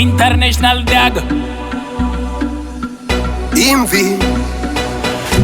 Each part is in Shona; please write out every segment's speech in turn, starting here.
international dag imvi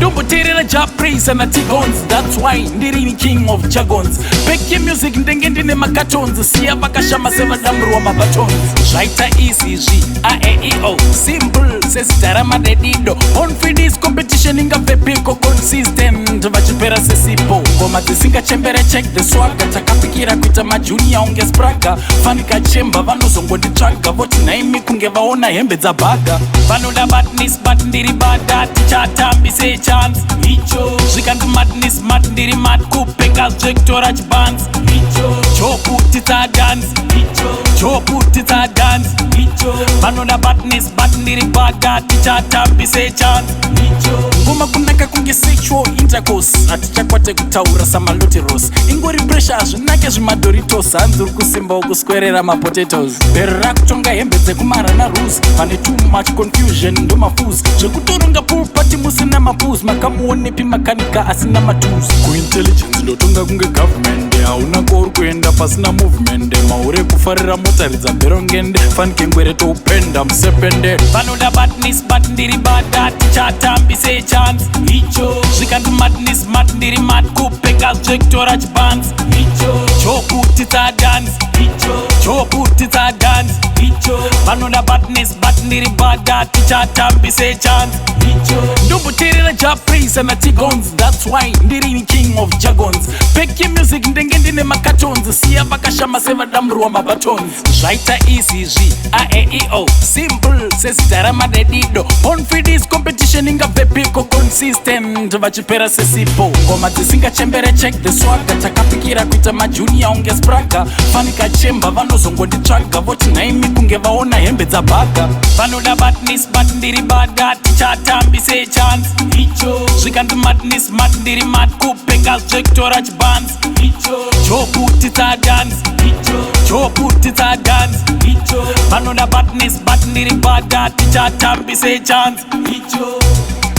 Dumbutirira Japanese and Tigons. That's why Ndirini king of Jagons. Peki music ndenge ne makatons. Siya bakashama seva damru wa mabatons. Shaita ECG A-E-I-O. Simple says darama dedido. On fidis competition inga pepiko consistent. Vachipera sesipo. Goma tisinga chembere check the swagga. Takapikira kuita majunia onge spraga. Fanika chemba vano zongo di traga. Voti na imi kunge vaona hembe za baga. Vano da badnis bat ndiri bada. Tichata mbise chance icho zvikanzi madness mat ndiri mat kupeka zvektorach bands icho chokutitsa dance icho chokutitsa dance icho vanoda badness bat ndiri bada tichatambise chance icho ngoma kunaka kunge sexual intercourse hatichakwate kutaura samaloteros ingori pressure zvinake zvimadoritos hanzi uri kusimba wokuswerera mapotatoes bhero rakutonga hembe dzekumarana rules pane too much confusion ndomafus zvekutoronga pulpati musina mapus makamuonepi makanika asina matools kuintelligence ndotonga kunge government hauna kouri kuenda pasina movement maure kufarira motaridza bherongende fanike ngwere toupenda musepende vanoda badness bat ndiri bada tichatambise chance icho zvikanzi madness mat ndiri mat kupeka zvektorach bands icho chokutitsa dance icho chokutitsa dance icho vanoda badness bat ndiri bada tichatambise chance icho ndumbutirira Japanese and Tigons. That's why Ndirini king of Jagons. Peki music ndenge ndine makatons. Siya bakashama seva damru wa mabatons. Shaita ECG A-E-I-O. Simple says darama dedido. On fidis competition inga pepiko consistent. Vachipera sesipo. Goma tisinga chembere check the swagga. Takapikira kuita majunia onge spraga. Fanika chemba vano zongo di traga. Voti na imi kunge vaona hembe za baga. Vanoda badness bat ndiri bada. Tichatambise chance icho zvikanzi madness mat ndiri mat kupeka zvektorach bands icho chokutitsa dance icho chokutitsa dance icho vanoda badness bat ndiri bada tichatambise chance icho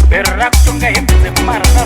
bhero rakutonga hembe dzekumarana